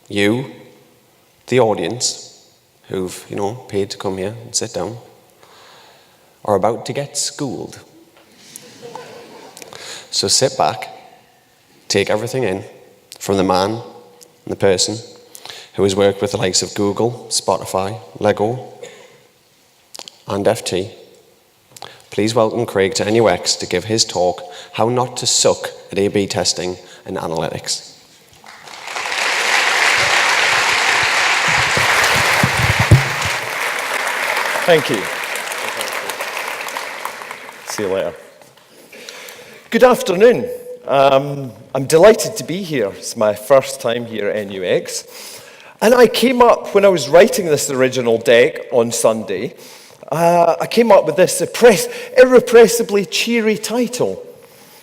you, the audience, who've, paid to come here and sit down, are about to get schooled. So sit back, take everything in from the man and the person who has worked with the likes of Google, Spotify, Lego, and FT. Please welcome Craig to NUX to give his talk, How Not to Suck at A/B Testing and Analytics. Thank you. See you later. Good afternoon. I'm delighted to be here. It's my first time here at NUX. And I came up, when I was writing this original deck on Sunday, I came up with this irrepressibly cheery title.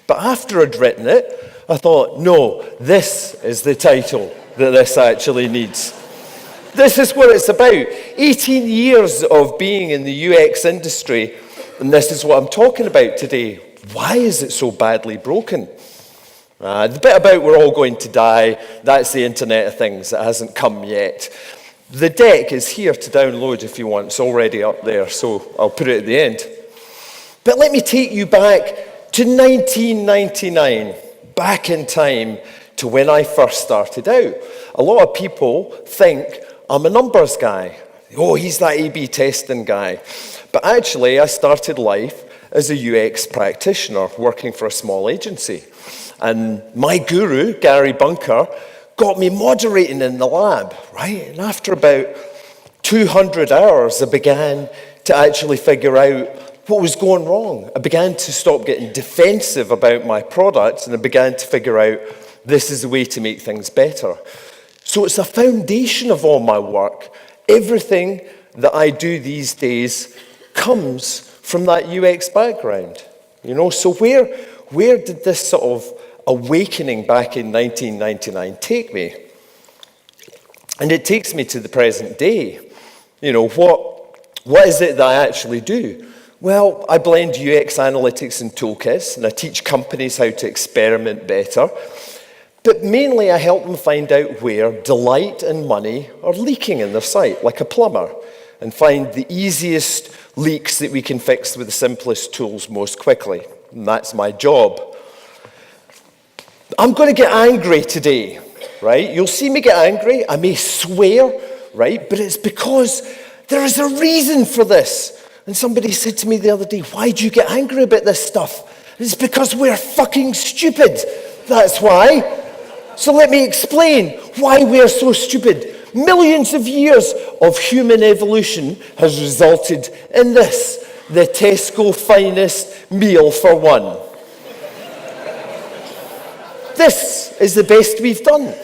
But after I'd written it, I thought, no, this is the title that this actually needs. This is what it's about. 18 years of being in the UX industry, and this is what I'm talking about today. Why is it so badly broken? The bit about we're all going to die, that's the Internet of Things. It hasn't come yet. The deck is here to download if you want. It's already up there, so I'll put it at the end. But let me take you back to 1999, back in time to when I first started out. A lot of people think I'm a numbers guy. Oh, he's that A/B testing guy. But actually, I started life as a UX practitioner working for a small agency. And my guru, Gary Bunker, got me moderating in the lab, right? And after about 200 hours, I began to actually figure out what was going wrong. I began to stop getting defensive about my product, and I began to figure out this is the way to make things better. So it's a foundation of all my work. Everything that I do these days comes from that UX background. So where did this sort of awakening back in 1999 take me? And it takes me to the present day. What is it that I actually do? Well, I blend UX analytics and toolkits, and I teach companies how to experiment better. But mainly I help them find out where delight and money are leaking in their site, like a plumber, and find the easiest leaks that we can fix with the simplest tools most quickly. And that's my job. I'm going to get angry today, right? You'll see me get angry. I may swear, right? But it's because there is a reason for this. And somebody said to me the other day, why do you get angry about this stuff? And it's because we're fucking stupid. That's why. So let me explain why we're so stupid. Millions of years of human evolution has resulted in this, the Tesco finest meal for one. This is the best we've done.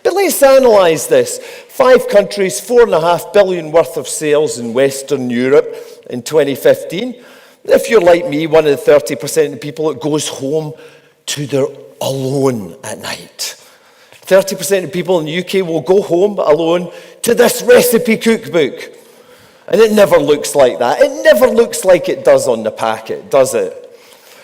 But let's analyse this. 5 countries, 4.5 billion worth of sales in Western Europe in 2015. If you're like me, one of the 30% of people that goes home to their alone at night. 30% of people in the UK will go home alone to this recipe cookbook. And it never looks like that. It never looks like it does on the packet, does it?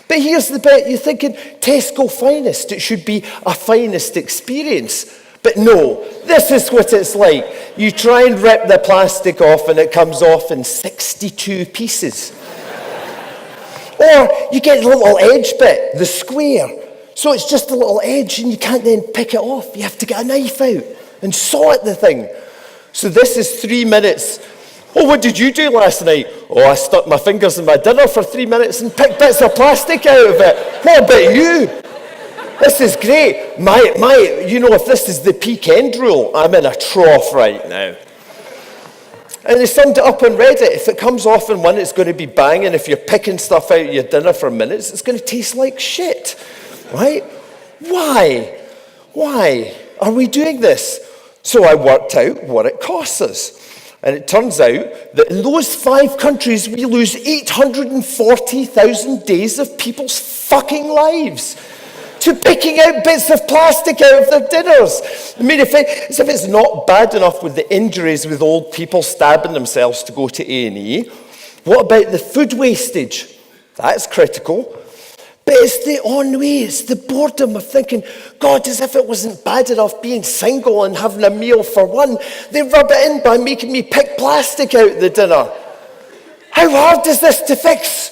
But here's the bit, you're thinking, Tesco finest, it should be a finest experience. But no, this is what it's like. You try and rip the plastic off and it comes off in 62 pieces. Or you get the little edge bit, the square. So it's just a little edge and you can't then pick it off. You have to get a knife out and saw at the thing. So this is 3 minutes. Oh, what did you do last night? Oh, I stuck my fingers in my dinner for 3 minutes and picked bits of plastic out of it. What about you? This is great. If this is the peak end rule, I'm in a trough right now. And they summed it up on Reddit. If it comes off in one, it's going to be banging. If you're picking stuff out of your dinner for minutes, it's going to taste like shit. Right? Why? Why are we doing this? So I worked out what it costs us. And it turns out that in those 5 countries, we lose 840,000 days of people's fucking lives to picking out bits of plastic out of their dinners. I mean, if it's not bad enough with the injuries with old people stabbing themselves to go to A&E, what about the food wastage? That's critical. But it's the ennui, it's the boredom of thinking, God, as if it wasn't bad enough being single and having a meal for one. They rub it in by making me pick plastic out the dinner. How hard is this to fix?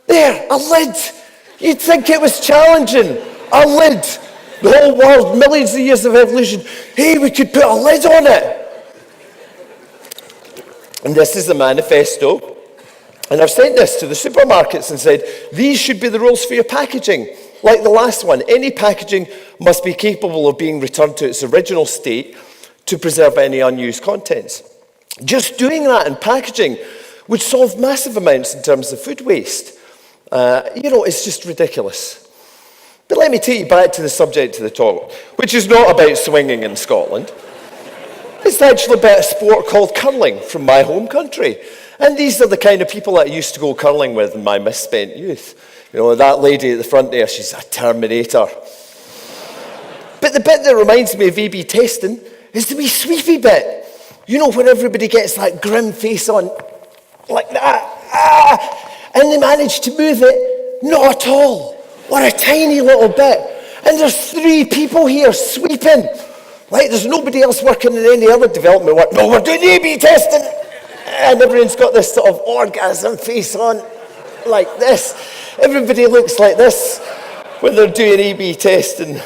There, a lid. You'd think it was challenging. A lid. The whole world, millions of years of evolution. Hey, we could put a lid on it. And this is the manifesto. And I've sent this to the supermarkets and said, these should be the rules for your packaging. Like the last one, any packaging must be capable of being returned to its original state to preserve any unused contents. Just doing that in packaging would solve massive amounts in terms of food waste. It's just ridiculous. But let me take you back to the subject of the talk, which is not about swinging in Scotland. It's actually about a sport called curling from my home country. And these are the kind of people that I used to go curling with in my misspent youth. That lady at the front there, she's a terminator. But the bit that reminds me of A/B testing is the wee sweepy bit. When everybody gets that grim face on, like that, and they manage to move it, not at all, or a tiny little bit. And there's 3 people here sweeping. Like there's nobody else working in any other development work. No, we're doing A/B testing. And everyone's got this sort of orgasm face on, like this. Everybody looks like this when they're doing A/B testing.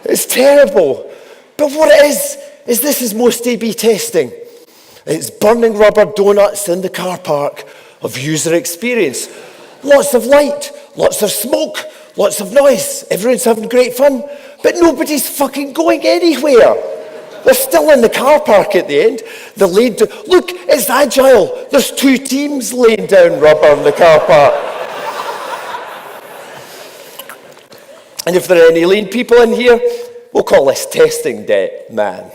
It's terrible. But what it is this is most A/B testing. It's burning rubber donuts in the car park of user experience. Lots of light, lots of smoke, lots of noise. Everyone's having great fun, but nobody's fucking going anywhere. They're still in the car park at the end. Look, it's agile. There's 2 teams laying down rubber in the car park. And if there are any lean people in here, we'll call this testing debt, man.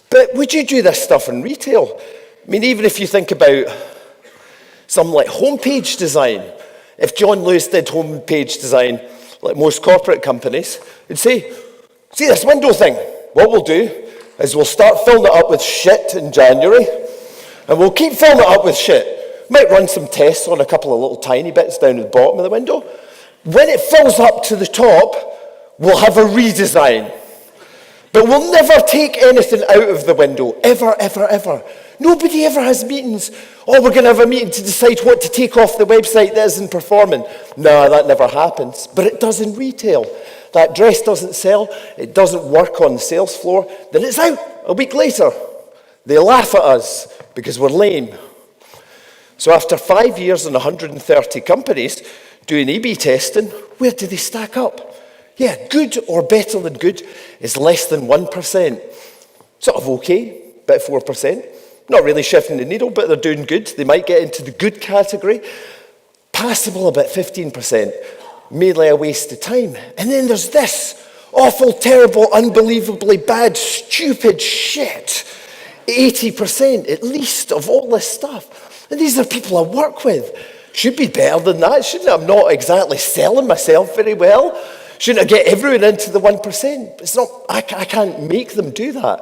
But would you do this stuff in retail? I mean, even if you think about some like homepage design, if John Lewis did homepage design, like most corporate companies, he'd say, see this window thing? What we'll do is we'll start filling it up with shit in January, and we'll keep filling it up with shit. Might run some tests on a couple of little tiny bits down at the bottom of the window. When it fills up to the top, we'll have a redesign. But we'll never take anything out of the window, ever, ever, ever. Nobody ever has meetings. We're going to have a meeting to decide what to take off the website that isn't performing. No, that never happens. But it does in retail. That dress doesn't sell, it doesn't work on the sales floor, then it's out a week later. They laugh at us because we're lame. So after 5 years and 130 companies doing A/B testing, where do they stack up? Yeah, good or better than good is less than 1%. Sort of okay, about 4%. Not really shifting the needle, but they're doing good. They might get into the good category. Passable about 15%. Mainly a waste of time. And then there's this awful, terrible, unbelievably bad, stupid shit. 80% at least of all this stuff. And these are people I work with. Should be better than that, shouldn't I? I'm not exactly selling myself very well. Shouldn't I get everyone into the 1%? It's not, I can't make them do that.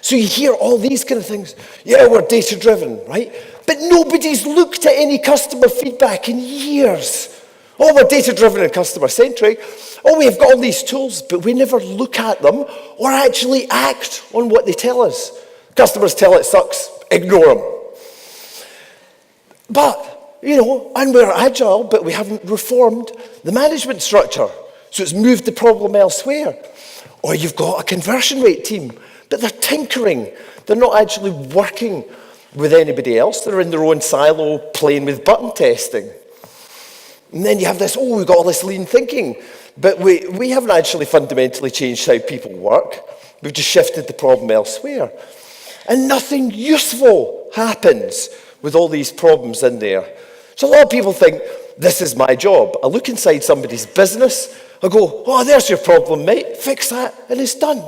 So you hear all these kind of things. Yeah, we're data-driven, right? But nobody's looked at any customer feedback in years. Oh, we're data-driven and customer-centric. Oh, we've got all these tools, but we never look at them or actually act on what they tell us. Customers tell it sucks, ignore them. But, and we're agile, but we haven't reformed the management structure. So it's moved the problem elsewhere. Or you've got a conversion rate team, but they're tinkering. They're not actually working with anybody else. They're in their own silo playing with button testing. And then you have this, we've got all this lean thinking, but we haven't actually fundamentally changed how people work. We've just shifted the problem elsewhere. And nothing useful happens with all these problems in there. So a lot of people think, this is my job. I look inside somebody's business, I go, oh, there's your problem, mate. Fix that, and it's done.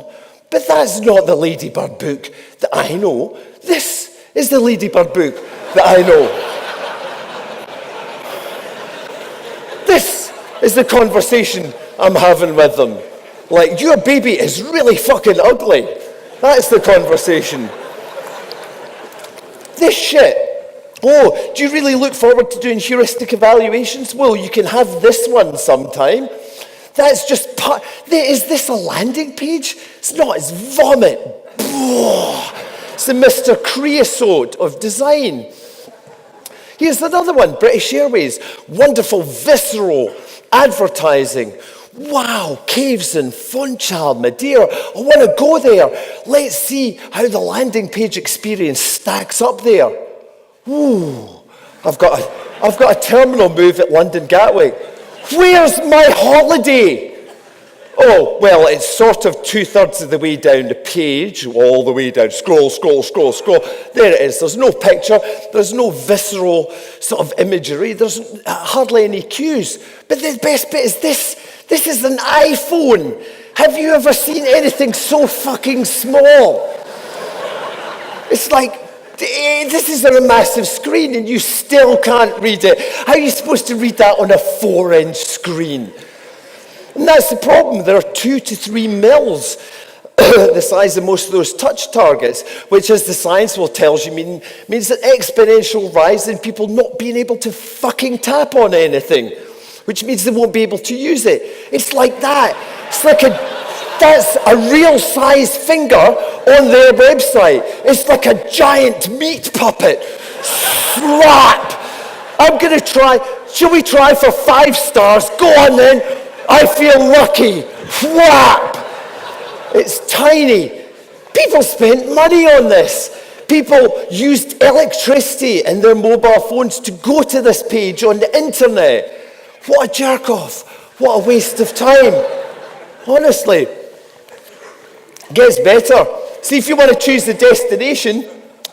But that's not the Ladybird book that I know. This is the Ladybird book that I know. This is the conversation I'm having with them. Like, your baby is really fucking ugly. That's the conversation. This shit Oh, do you really look forward to doing heuristic evaluations? Well, you can have this one sometime. That's just part. Is this a landing page? It's not, it's vomit. It's the Mr. Creosote of design. Here's another one, British Airways. Wonderful, visceral advertising. Wow, caves in Funchal, Madeira. I want to go there. Let's see how the landing page experience stacks up there. Ooh, I've got a terminal move at London Gatwick. Where's my holiday? Oh, well, it's sort of 2/3 of the way down the page, all the way down. Scroll, scroll, scroll, scroll. There it is. There's no picture. There's no visceral sort of imagery. There's hardly any cues. But the best bit is this. This is an iPhone. Have you ever seen anything so fucking small? It's like, this is on a massive screen and you still can't read it. How are you supposed to read that on a 4-inch screen? And that's the problem. There are 2 to 3 mils, the size of most of those touch targets, which, as the science will tell you, means an exponential rise in people not being able to fucking tap on anything, which means they won't be able to use it. It's like that. It's like that's a real size finger on their website. It's like a giant meat puppet. Slap! I'm going to try. Shall we try for 5 stars? Go on then. I feel lucky. Whap! It's tiny. People spent money on this. People used electricity and their mobile phones to go to this page on the internet. What a jerk off. What a waste of time. Honestly. It gets better. See, if you want to choose the destination,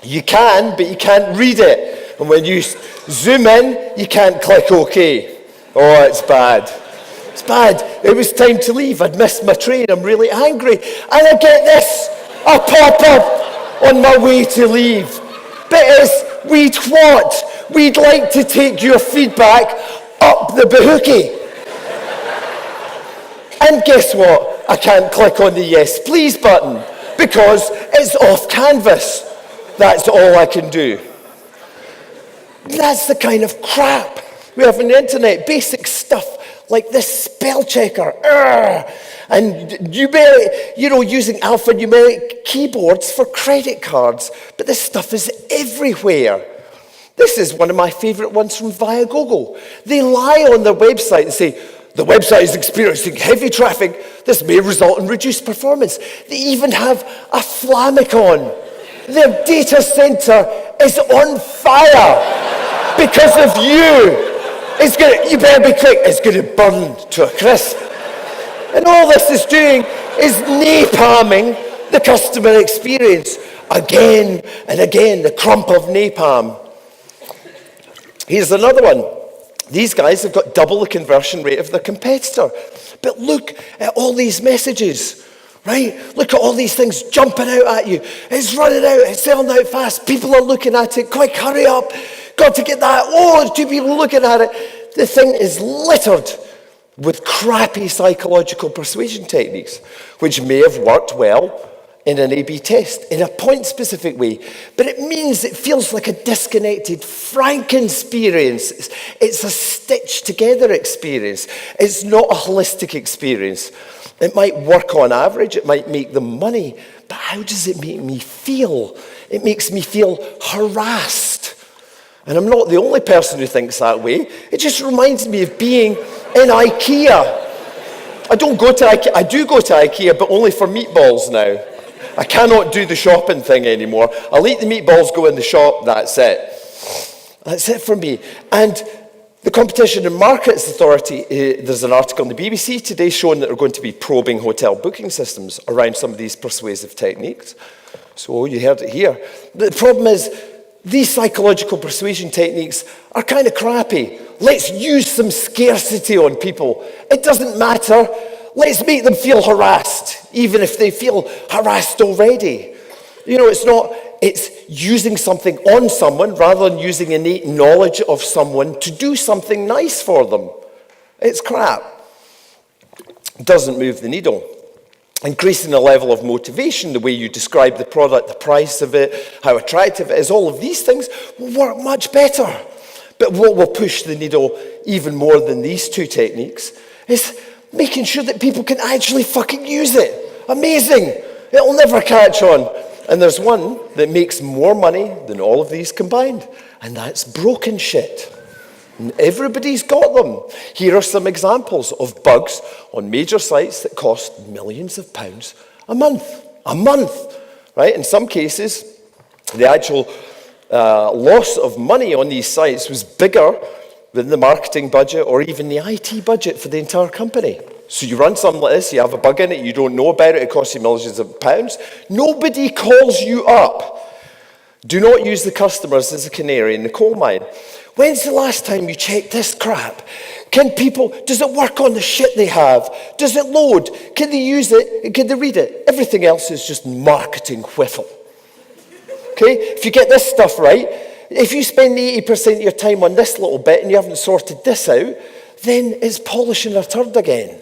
you can, but you can't read it. And when you zoom in, you can't click OK. Oh, it's bad. It's bad. It was time to leave. I'd missed my train. I'm really angry. And I get this. A pop-up on my way to leave. But it's, we'd what? We'd like to take your feedback up the bahookie. And guess what? I can't click on the yes please button because it's off canvas. That's all I can do. That's the kind of crap we have on the internet. Basic stuff like this spell checker. And using alphanumeric keyboards for credit cards. But this stuff is everywhere. This is one of my favorite ones from Viagogo. They lie on their website and say, the website is experiencing heavy traffic. This may result in reduced performance. They even have a Flamicon. Their data center is on fire because of you. You better be quick. It's going to burn to a crisp. And all this is doing is napalming the customer experience. Again and again, the crump of napalm. Here's another one. These guys have got double the conversion rate of their competitor. But look at all these messages, right? Look at all these things jumping out at you. It's running out, it's selling out fast. People are looking at it. Quick, hurry up. Got to get that. Oh, there's 2 people looking at it. The thing is littered with crappy psychological persuasion techniques, which may have worked well in an A/B test in a point-specific way, but it means it feels like a disconnected Franken-experience. It's a stitched-together experience. It's not a holistic experience. It might work on average, it might make them money, but how does it make me feel? It makes me feel harassed. And I'm not the only person who thinks that way. It just reminds me of being in IKEA. I do go to IKEA, but only for meatballs now. I cannot do the shopping thing anymore. I'll eat the meatballs, go in the shop, that's it. That's it for me. And the Competition and Markets Authority, there's an article in the BBC today showing that they're going to be probing hotel booking systems around some of these persuasive techniques. So you heard it here. The problem is, these psychological persuasion techniques are kind of crappy. Let's use some scarcity on people. It doesn't matter. Let's make them feel harassed, even if they feel harassed already. It's using something on someone rather than using innate knowledge of someone to do something nice for them. It's crap. Doesn't move the needle. Increasing the level of motivation, the way you describe the product, the price of it, how attractive it is, all of these things will work much better. But what will push the needle even more than these two techniques is making sure that people can actually fucking use it. Amazing. It'll never catch on. And there's one that makes more money than all of these combined, and that's broken shit. And everybody's got them. Here are some examples of bugs on major sites that cost millions of pounds a month. A month, right? In some cases, the actual loss of money on these sites was bigger than the marketing budget or even the IT budget for the entire company. So you run something like this, you have a bug in it, you don't know about it, it costs you millions of pounds. Nobody calls you up. Do not use the customers as a canary in the coal mine. When's the last time you checked this crap? Does it work on the shit they have? Does it load? Can they use it? Can they read it? Everything else is just marketing whiffle. Okay? If you get this stuff right, if you spend 80% of your time on this little bit and you haven't sorted this out, then it's polishing a turd again.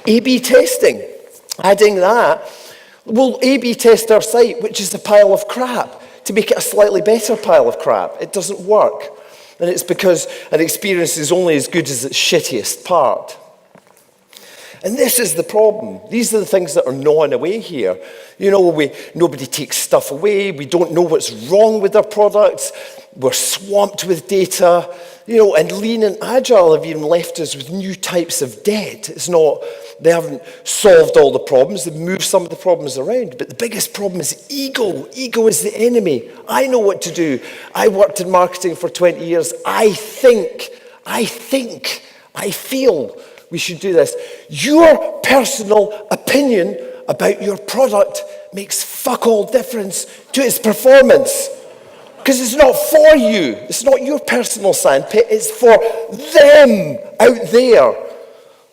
A/B testing. Adding that, we'll A/B test our site, which is a pile of crap, to make it a slightly better pile of crap. It doesn't work. And it's because an experience is only as good as its shittiest part. And this is the problem. These are the things that are gnawing away here. You know, nobody takes stuff away. We don't know what's wrong with our products. We're swamped with data. You know, and lean and agile have even left us with new types of debt. They haven't solved all the problems. They've moved some of the problems around. But the biggest problem is ego. Ego is the enemy. I know what to do. I worked in marketing for 20 years. I feel we should do this. Your personal opinion about your product makes fuck all difference to its performance. Because it's not for you. It's not your personal sandpit. It's for them out there.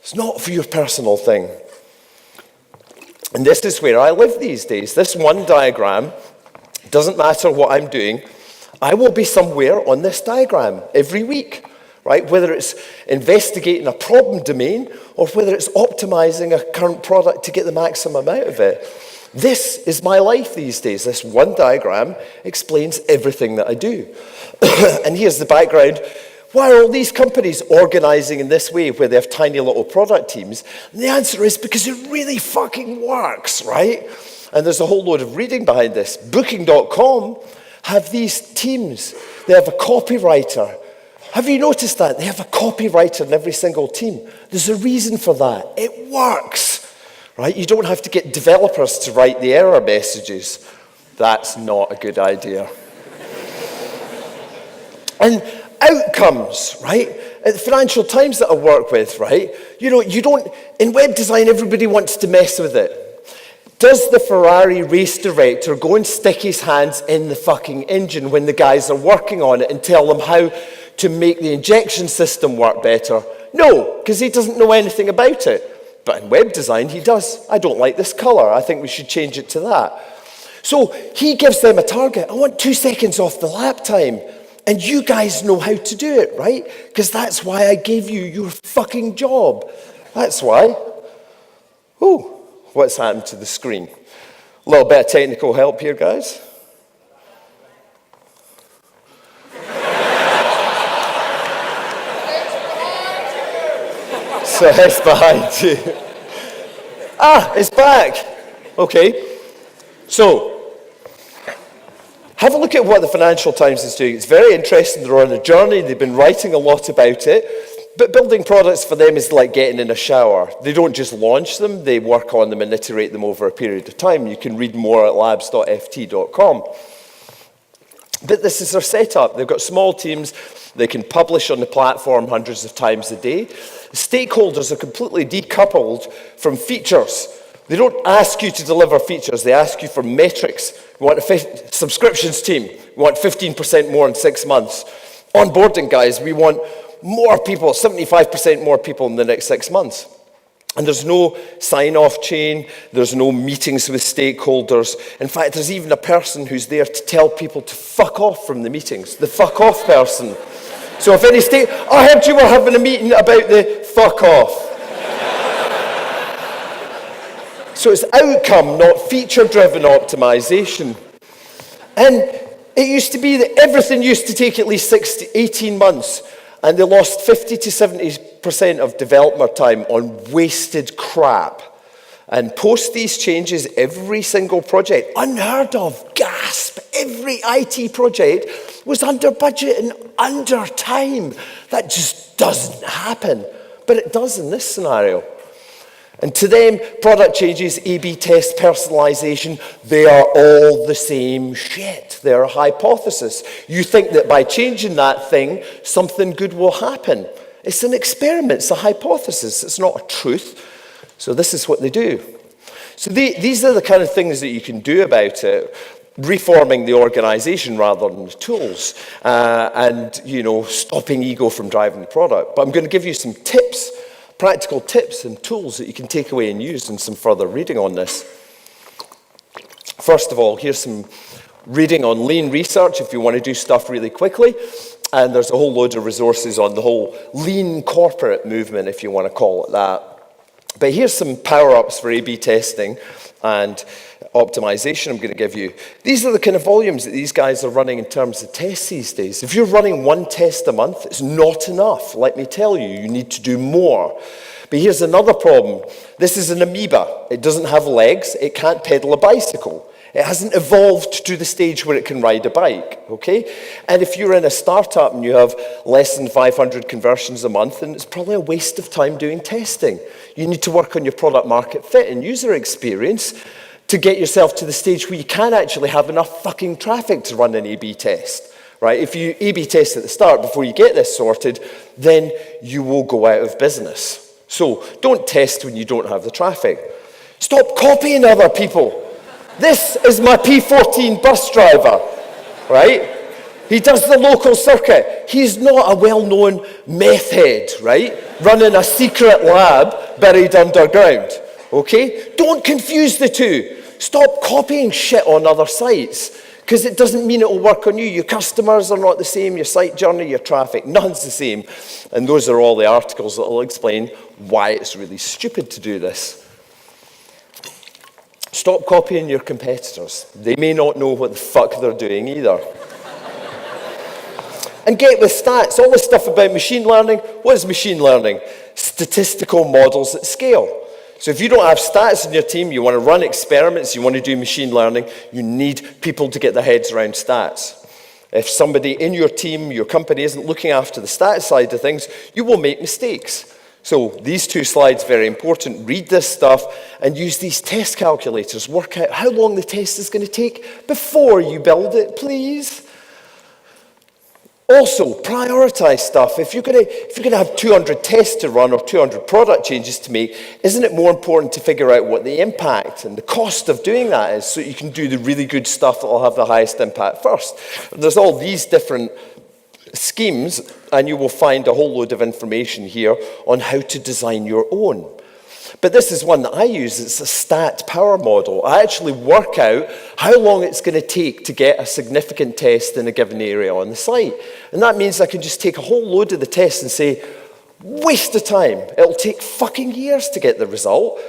It's not for your personal thing. And this is where I live these days. This one diagram, doesn't matter what I'm doing, I will be somewhere on this diagram every week, right? Whether it's investigating a problem domain or whether it's optimizing a current product to get the maximum out of it. This is my life these days. This one diagram explains everything that I do. And here's the background. Why are all these companies organizing in this way where they have tiny little product teams? And the answer is because it really fucking works, right? And there's a whole load of reading behind this. Booking.com have these teams. They have a copywriter. Have you noticed that? They have a copywriter in every single team. There's a reason for that. It works, right? You don't have to get developers to write the error messages. That's not a good idea. And outcomes, right? At the Financial Times that I work with, right? You know, in web design, everybody wants to mess with it. Does the Ferrari race director go and stick his hands in the fucking engine when the guys are working on it and tell them how to make the injection system work better? No, because he doesn't know anything about it. But in web design, he does. I don't like this color. I think we should change it to that. So he gives them a target. I want 2 seconds off the lap time. And you guys know how to do it, right? Because that's why I gave you your fucking job. That's why. Ooh, what's happened to the screen? A little bit of technical help here, guys. So it's behind you. It's back. Okay. So, have a look at what the Financial Times is doing. It's very interesting. They're on a journey. They've been writing a lot about it. But building products for them is like getting in a shower. They don't just launch them. They work on them and iterate them over a period of time. You can read more at labs.ft.com. But this is their setup. They've got small teams. They can publish on the platform hundreds of times a day. Stakeholders are completely decoupled from features. They don't ask you to deliver features. They ask you for metrics. We want a subscriptions team. We want 15% more in 6 months. Onboarding guys, we want more people, 75% more people in the next 6 months. And there's no sign-off chain. There's no meetings with stakeholders. In fact, there's even a person who's there to tell people to fuck off from the meetings. The fuck off person. So if any I heard you were having a meeting about the fuck off. So it's outcome, not feature-driven optimization. And it used to be that everything used to take at least 18 months, and they lost 50 to 70% of developer time on wasted crap. And post these changes, every single project, unheard of, gasp, every IT project was under budget and under time. That just doesn't happen. But it does in this scenario. And to them, product changes, A/B test, personalization, they are all the same shit. They're a hypothesis. You think that by changing that thing, something good will happen. It's an experiment, it's a hypothesis, it's not a truth. So this is what they do. So these are the kind of things that you can do about it. Reforming the organization rather than the tools. And, stopping ego from driving the product. But I'm going to give you some tips, practical tips and tools that you can take away and use and some further reading on this. First of all, here's some reading on lean research if you want to do stuff really quickly. And there's a whole load of resources on the whole lean corporate movement, if you want to call it that. But here's some power-ups for A/B testing and optimization I'm going to give you. These are the kind of volumes that these guys are running in terms of tests these days. If you're running one test a month, it's not enough. Let me tell you, you need to do more. But here's another problem. This is an amoeba. It doesn't have legs. It can't pedal a bicycle. It hasn't evolved to the stage where it can ride a bike, okay? And if you're in a startup and you have less than 500 conversions a month, then it's probably a waste of time doing testing. You need to work on your product market fit and user experience to get yourself to the stage where you can actually have enough fucking traffic to run an A/B test, right? If you A/B test at the start before you get this sorted, then you will go out of business. So don't test when you don't have the traffic. Stop copying other people. This is my P14 bus driver, right? He does the local circuit. He's not a well-known meth head, right? Running a secret lab buried underground, okay? Don't confuse the two. Stop copying shit on other sites, because it doesn't mean it will work on you. Your customers are not the same, your site journey, your traffic, none's the same. And those are all the articles that will explain why it's really stupid to do this. Stop copying your competitors. They may not know what the fuck they're doing either. And get with stats. All this stuff about machine learning. What is machine learning? Statistical models at scale. So if you don't have stats in your team, you want to run experiments, you want to do machine learning, you need people to get their heads around stats. If somebody in your team, your company isn't looking after the stats side of things, you will make mistakes. So these two slides, very important. Read this stuff and use these test calculators. Work out how long the test is going to take before you build it, please. Also, prioritize stuff. If you're going to have 200 tests to run or 200 product changes to make, isn't it more important to figure out what the impact and the cost of doing that is so you can do the really good stuff that will have the highest impact first? And there's all these different schemes, and you will find a whole load of information here on how to design your own. But this is one that I use. It's a stat power model. I actually work out how long it's going to take to get a significant test in a given area on the site. And that means I can just take a whole load of the tests and say, waste of time. It'll take fucking years to get the result.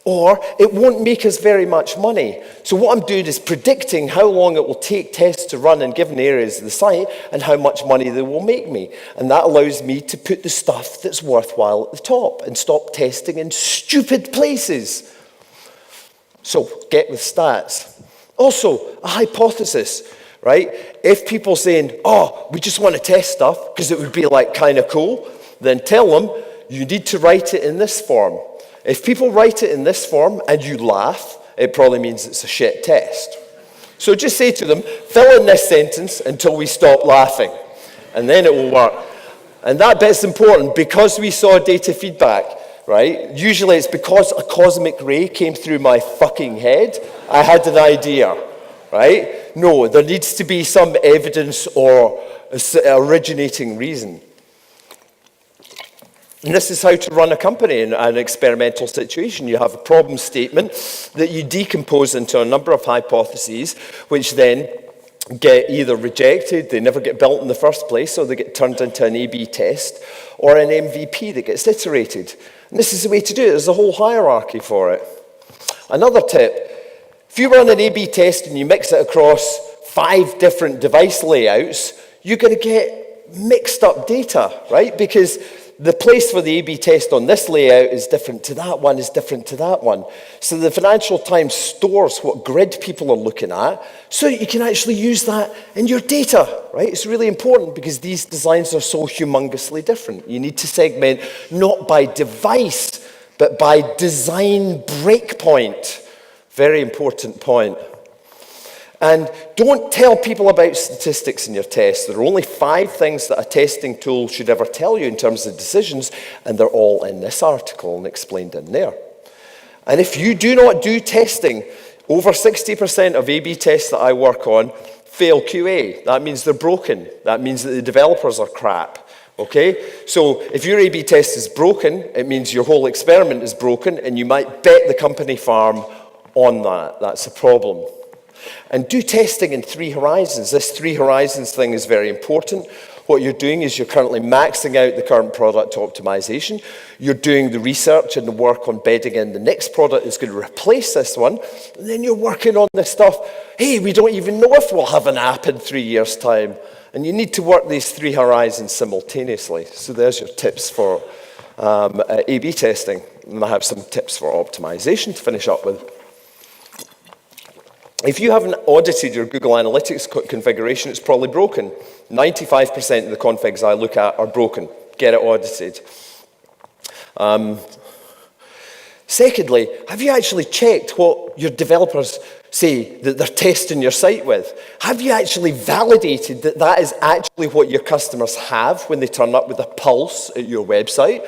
Or it won't make us very much money. So what I'm doing is predicting how long it will take tests to run in given areas of the site and how much money they will make me. And that allows me to put the stuff that's worthwhile at the top and stop testing in stupid places. So get with stats. Also, a hypothesis, right? If people saying, oh, we just want to test stuff because it would be like kind of cool, then tell them you need to write it in this form. If people write it in this form and you laugh, it probably means it's a shit test. So just say to them, fill in this sentence until we stop laughing, and then it will work. And that bit's important because we saw data feedback, right? Usually it's because a cosmic ray came through my fucking head, I had an idea, right? No, there needs to be some evidence or originating reason. And this is how to run a company in an experimental situation. You have a problem statement that you decompose into a number of hypotheses, which then get either rejected, they never get built in the first place, or they get turned into an A/B test, or an MVP that gets iterated. And this is the way to do it. There's a whole hierarchy for it. Another tip, if you run an A/B test and you mix it across 5 different device layouts, you're going to get mixed up data, right? Because the place for the A/B test on this layout is different to that one, is different to that one. So the Financial Times stores what grid people are looking at so you can actually use that in your data, right? It's really important because these designs are so humongously different. You need to segment not by device, but by design breakpoint. Very important point. And don't tell people about statistics in your tests. There are only 5 things that a testing tool should ever tell you in terms of decisions, and they're all in this article and explained in there. And if you do not do testing, over 60% of A/B tests that I work on fail QA. That means they're broken. That means that the developers are crap. Okay? So if your A/B test is broken, it means your whole experiment is broken, and you might bet the company farm on that. That's a problem. And do testing in 3 horizons. This 3 horizons thing is very important. What you're doing is you're currently maxing out the current product optimization. You're doing the research and the work on bedding in the next product that's going to replace this one. And then you're working on this stuff. Hey, we don't even know if we'll have an app in 3 years' time. And you need to work these 3 horizons simultaneously. So there's your tips for A/B testing. And I have some tips for optimization to finish up with. If you haven't audited your Google Analytics configuration, it's probably broken. 95% of the configs I look at are broken. Get it audited. Secondly, have you actually checked what your developers say that they're testing your site with? Have you actually validated that that is actually what your customers have when they turn up with a pulse at your website?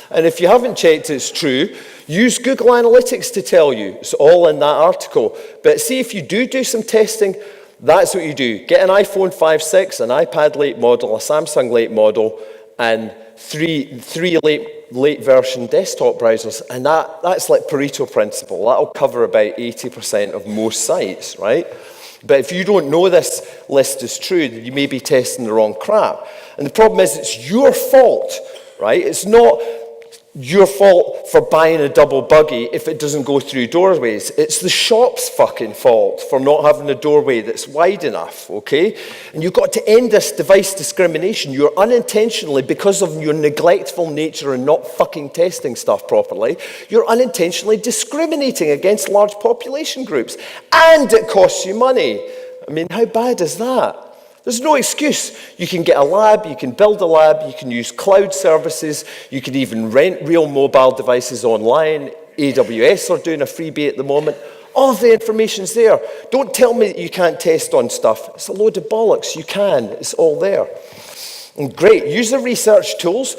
And if you haven't checked it's true, use Google Analytics to tell you. It's all in that article. But see, if you do some testing, that's what you do. Get an iPhone 5.6, an iPad late model, a Samsung late model, and three late version desktop browsers. And that's like Pareto principle. That'll cover about 80% of most sites, right? But if you don't know this list is true, then you may be testing the wrong crap. And the problem is it's your fault, right? It's not your fault for buying a double buggy if it doesn't go through doorways. It's the shop's fucking fault for not having a doorway that's wide enough, okay? And you've got to end this device discrimination. You're unintentionally, because of your neglectful nature and not fucking testing stuff properly, you're unintentionally discriminating against large population groups. And it costs you money. I mean, how bad is that? There's no excuse. You can get a lab, you can build a lab, you can use cloud services, you can even rent real mobile devices online. AWS are doing a freebie at the moment. All of the information's there. Don't tell me that you can't test on stuff. It's a load of bollocks. You can. It's all there. And great. User research tools,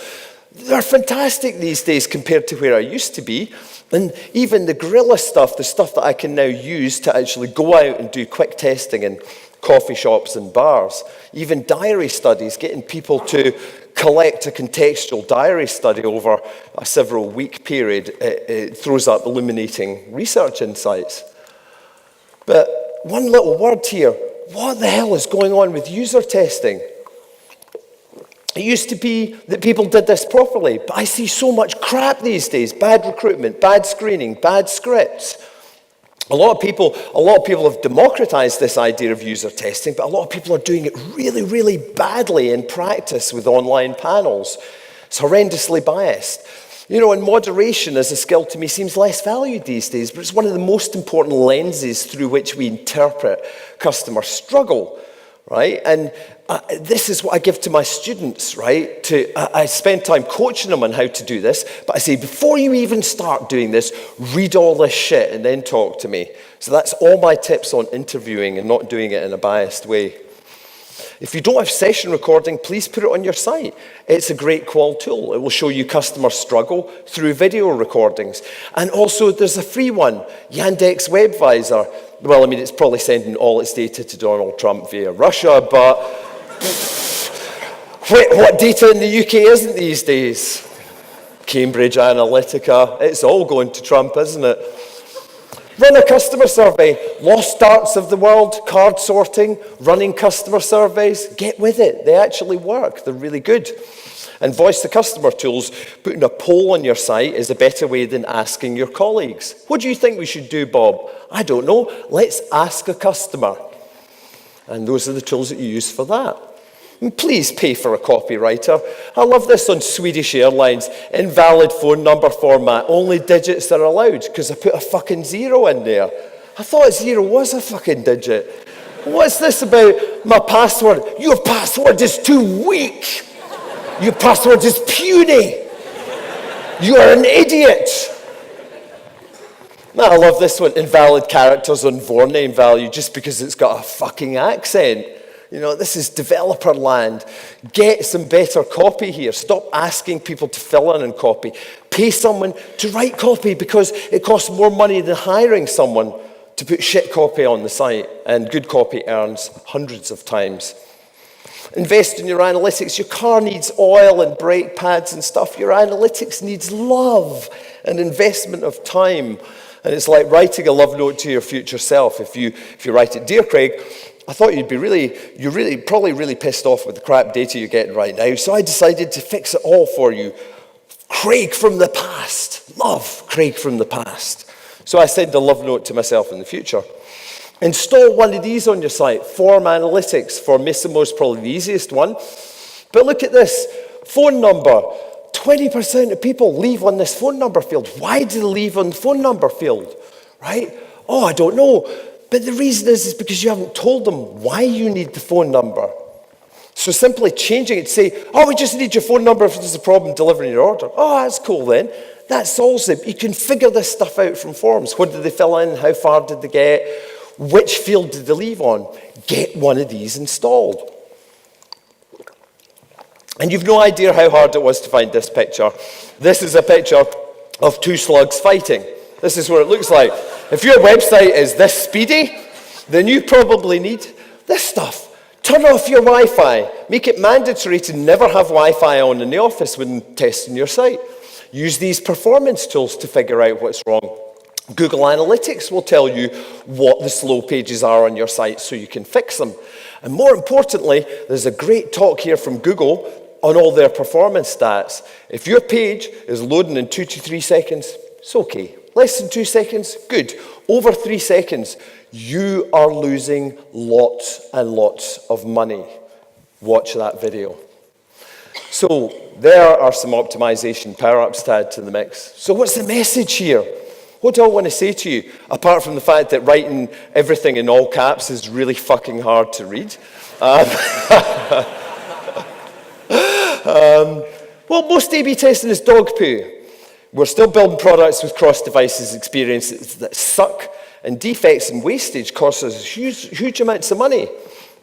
they're fantastic these days compared to where I used to be. And even the guerrilla stuff, the stuff that I can now use to actually go out and do quick testing in coffee shops and bars, even diary studies, getting people to collect a contextual diary study over a several-week period, it throws up illuminating research insights. But one little word here, what the hell is going on with user testing? It used to be that people did this properly, but I see so much crap these days. Bad recruitment, bad screening, bad scripts. A lot of people have democratized this idea of user testing, but a lot of people are doing it really, really badly in practice with online panels. It's horrendously biased. You know, and moderation as a skill to me seems less valued these days, but it's one of the most important lenses through which we interpret customer struggle, right? And this is what I give to my students, right? I spend time coaching them on how to do this, but I say, before you even start doing this, read all this shit and then talk to me. So that's all my tips on interviewing and not doing it in a biased way. If you don't have session recording, please put it on your site. It's a great qual tool. It will show you customer struggle through video recordings. And also, there's a free one, Yandex WebVisor. Well, I mean, it's probably sending all its data to Donald Trump via Russia, but what data in the UK isn't these days? Cambridge Analytica, it's all going to Trump, isn't it? Run a customer survey. Lost darts of the world, card sorting, running customer surveys. Get with it. They actually work. They're really good. And voice the customer tools, putting a poll on your site is a better way than asking your colleagues. What do you think we should do, Bob? I don't know. Let's ask a customer. And those are the tools that you use for that. And please pay for a copywriter. I love this on Swedish Airlines. Invalid phone number format. Only digits that are allowed, because I put a fucking 0 in there. I thought 0 was a fucking digit. What's this about my password? Your password is too weak. Your password is puny. You are an idiot. Now, I love this one. Invalid characters on forename value just because it's got a fucking accent. You know, this is developer land. Get some better copy here. Stop asking people to fill in and copy. Pay someone to write copy because it costs more money than hiring someone to put shit copy on the site, and good copy earns hundreds of times. Invest in your analytics. Your car needs oil and brake pads and stuff. Your analytics needs love and investment of time. And it's like writing a love note to your future self. If you write it, "Dear Craig, I thought you're probably really pissed off with the crap data you're getting right now, so I decided to fix it all for you. Craig from the past. Love, Craig from the past." So I send a love note to myself in the future. Install one of these on your site. Form analytics. For Massimo is probably the easiest one. But look at this. Phone number. 20% of people leave on this phone number field. Why do they leave on the phone number field? Right? Oh, I don't know. But the reason is because you haven't told them why you need the phone number. So simply changing it to say, "Oh, we just need your phone number if there's a problem delivering your order." Oh, that's cool then. That solves it. You can figure this stuff out from forms. What did they fill in? How far did they get? Which field did they leave on? Get one of these installed. And you've no idea how hard it was to find this picture. This is a picture of two slugs fighting. This is what it looks like. If your website is this speedy, then you probably need this stuff. Turn off your Wi-Fi. Make it mandatory to never have Wi-Fi on in the office when testing your site. Use these performance tools to figure out what's wrong. Google Analytics will tell you what the slow pages are on your site so you can fix them. And more importantly, there's a great talk here from Google on all their performance stats. If your page is loading in 2 to 3 seconds, it's okay. Less than 2 seconds, good. Over 3 seconds, you are losing lots and lots of money. Watch that video. So there are some optimization power-ups to add to the mix. So what's the message here? What do I want to say to you? Apart from the fact that writing everything in all caps is really fucking hard to read. Well, most A/B testing is dog poo. We're still building products with cross-devices experiences that suck, and defects and wastage cost us huge amounts of money.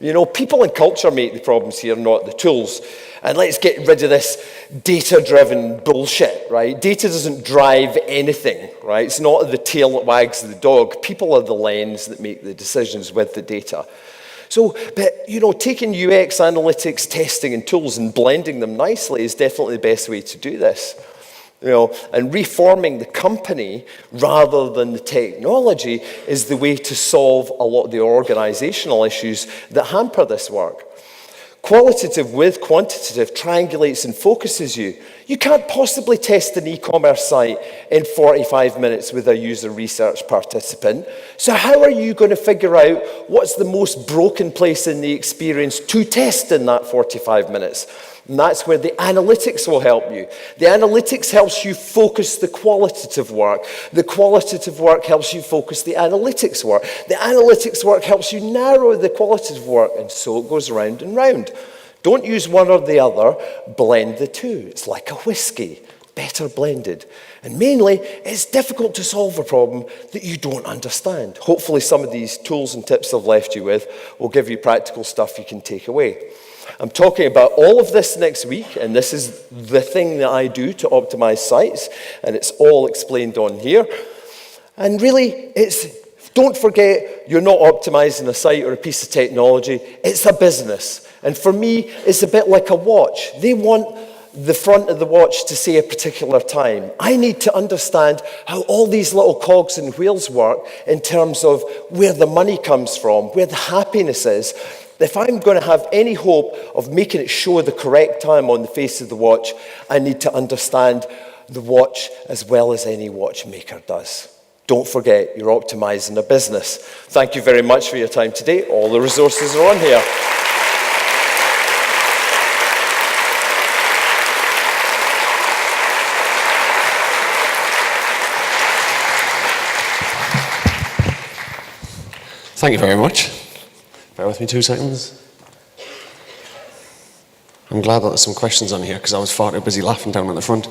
You know, people and culture make the problems here, not the tools. And let's get rid of this data-driven bullshit, right? Data doesn't drive anything, right? It's not the tail that wags the dog. People are the lens that make the decisions with the data. So, but, you know, taking UX analytics, testing, and tools and blending them nicely is definitely the best way to do this. You know, and reforming the company rather than the technology is the way to solve a lot of the organizational issues that hamper this work. Qualitative with quantitative triangulates and focuses you. You can't possibly test an e-commerce site in 45 minutes with a user research participant. So how are you going to figure out what's the most broken place in the experience to test in that 45 minutes? And that's where the analytics will help you. The analytics helps you focus the qualitative work. The qualitative work helps you focus the analytics work. The analytics work helps you narrow the qualitative work, and so it goes round and round. Don't use one or the other, blend the two. It's like a whiskey, better blended. And mainly, it's difficult to solve a problem that you don't understand. Hopefully some of these tools and tips I've left you with will give you practical stuff you can take away. I'm talking about all of this next week, and this is the thing that I do to optimize sites, and it's all explained on here. And really, don't forget, you're not optimizing a site or a piece of technology, it's a business. And for me, it's a bit like a watch. They want the front of the watch to say a particular time. I need to understand how all these little cogs and wheels work in terms of where the money comes from, where the happiness is. If I'm going to have any hope of making it show the correct time on the face of the watch, I need to understand the watch as well as any watchmaker does. Don't forget, you're optimizing a business. Thank you very much for your time today. All the resources are on here. Thank you very much. Bear with me 2 seconds. I'm glad that there's some questions on here because I was far too busy laughing down at the front.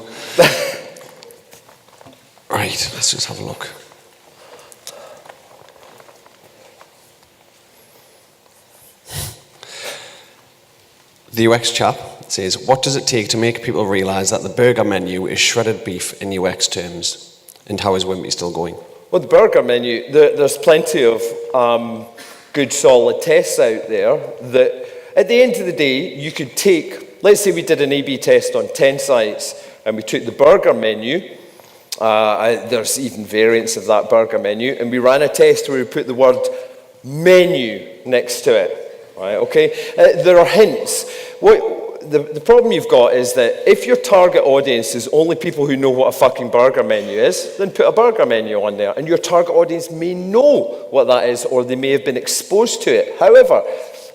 Right, let's just have a look. The UX chap says, what does it take to make people realise that the burger menu is shredded beef in UX terms? And how is Wimpy still going? Well, the burger menu, there's plenty of good solid tests out there that at the end of the day, you could take, let's say we did an A/B test on 10 sites and we took the burger menu, there's even variants of that burger menu, and we ran a test where we put the word menu next to it, right, okay? There are hints. The problem you've got is that if your target audience is only people who know what a fucking burger menu is, then put a burger menu on there, and your target audience may know what that is, or they may have been exposed to it. However,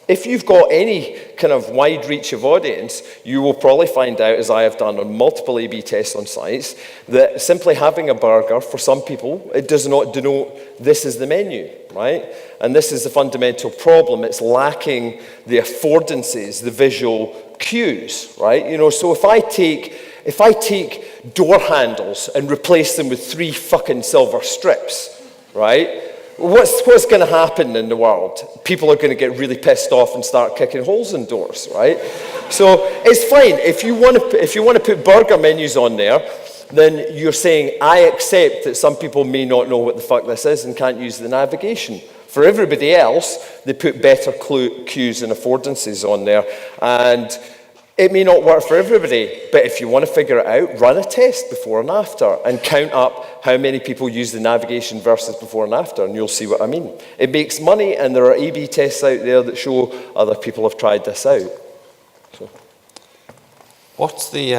if you've got any kind of wide reach of audience, you will probably find out, as I have done on multiple A/B tests on sites, that simply having a burger, for some people, it does not denote this is the menu, right? And this is the fundamental problem. It's lacking the affordances, the visual cues, right? You know, so if I take door handles and replace them with 3 fucking silver strips, right? What's going to happen in the world? People are going to get really pissed off and start kicking holes in doors, right? So it's fine. If you want to put burger menus on there, then you're saying, I accept that some people may not know what the fuck this is and can't use the navigation. For everybody else, they put better cues and affordances on there. And it may not work for everybody, but if you want to figure it out, run a test before and after and count up how many people use the navigation versus before and after, and you'll see what I mean. It makes money, and there are A/B tests out there that show other people have tried this out. So. What's the,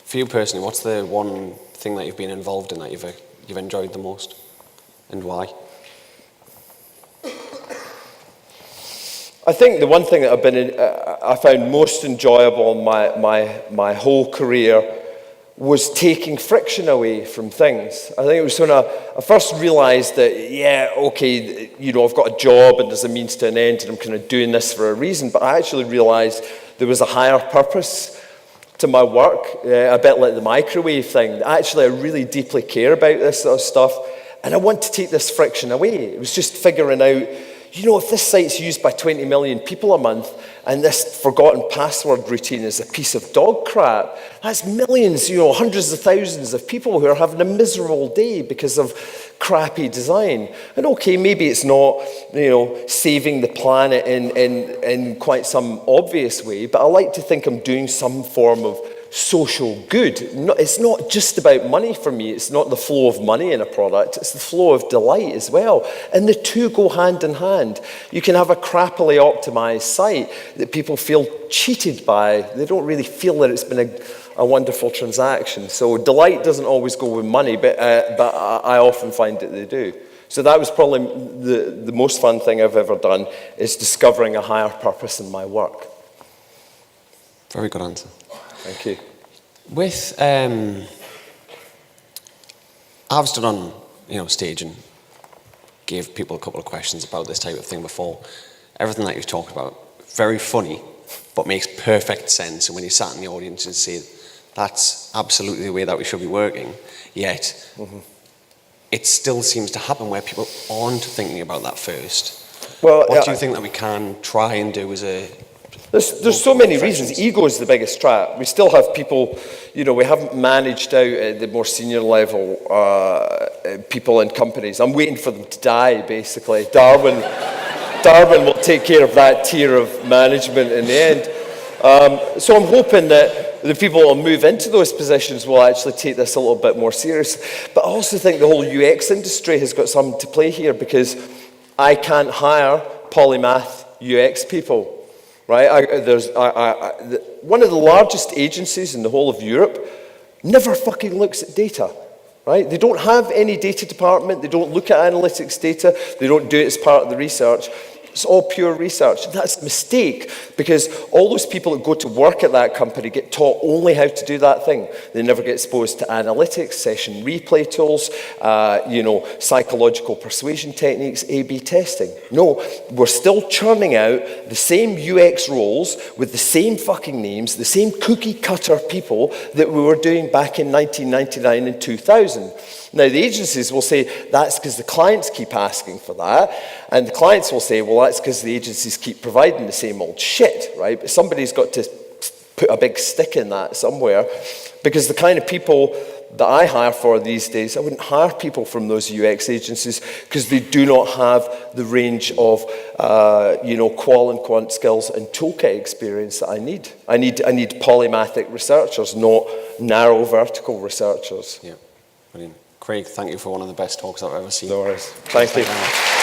for you personally, what's the one thing that you've been involved in that you've enjoyed the most, and why? I think the one thing that I found most enjoyable in my whole career was taking friction away from things. I think it was when I first realized that, yeah, okay, you know, I've got a job and there's a means to an end and I'm kind of doing this for a reason, but I actually realized there was a higher purpose to my work, a bit like the microwave thing. Actually, I really deeply care about this sort of stuff, and I want to take this friction away. It was just figuring out, you know, if this site's used by 20 million people a month and this forgotten password routine is a piece of dog crap, that's millions, you know, hundreds of thousands of people who are having a miserable day because of crappy design. And okay, maybe it's not, you know, saving the planet in quite some obvious way, but I like to think I'm doing some form of social good. It's not just about money for me. It's not the flow of money in a product. It's the flow of delight as well. And the two go hand in hand. You can have a crappily optimized site that people feel cheated by. They don't really feel that it's been a wonderful transaction. So delight doesn't always go with money, but I often find that they do. So that was probably the most fun thing I've ever done, is discovering a higher purpose in my work. Very good answer. Thank you. With, I've stood on, you know, stage and gave people a couple of questions about this type of thing before. Everything that you've talked about, very funny, but makes perfect sense. And when you sat in the audience and say, that's absolutely the way that we should be working, yet it still seems to happen where people aren't thinking about that first. Well, what do you think that we can try and do as a... There's so many reasons. Ego is the biggest trap. We still have people, you know, we haven't managed out at the more senior level people in companies. I'm waiting for them to die, basically. Darwin will take care of that tier of management in the end. So I'm hoping that the people who will move into those positions will actually take this a little bit more serious. But I also think the whole UX industry has got something to play here, because I can't hire polymath UX people, right? One of the largest agencies in the whole of Europe never fucking looks at data, right? They don't have any data department. They don't look at analytics data. They don't do it as part of the research. It's all pure research. That's a mistake, because all those people that go to work at that company get taught only how to do that thing. They never get exposed to analytics, session replay tools, psychological persuasion techniques, A/B testing. No, we're still churning out the same UX roles with the same fucking names, the same cookie cutter people that we were doing back in 1999 and 2000. Now, the agencies will say that's because the clients keep asking for that, and the clients will say, well, that's because the agencies keep providing the same old shit, right? But somebody's got to put a big stick in that somewhere, because the kind of people that I hire for these days, I wouldn't hire people from those UX agencies because they do not have the range of, qual and quant skills and toolkit experience that I need. I need polymathic researchers, not narrow vertical researchers. Yeah, brilliant. Craig, thank you for one of the best talks I've ever seen. No worries. Thank you.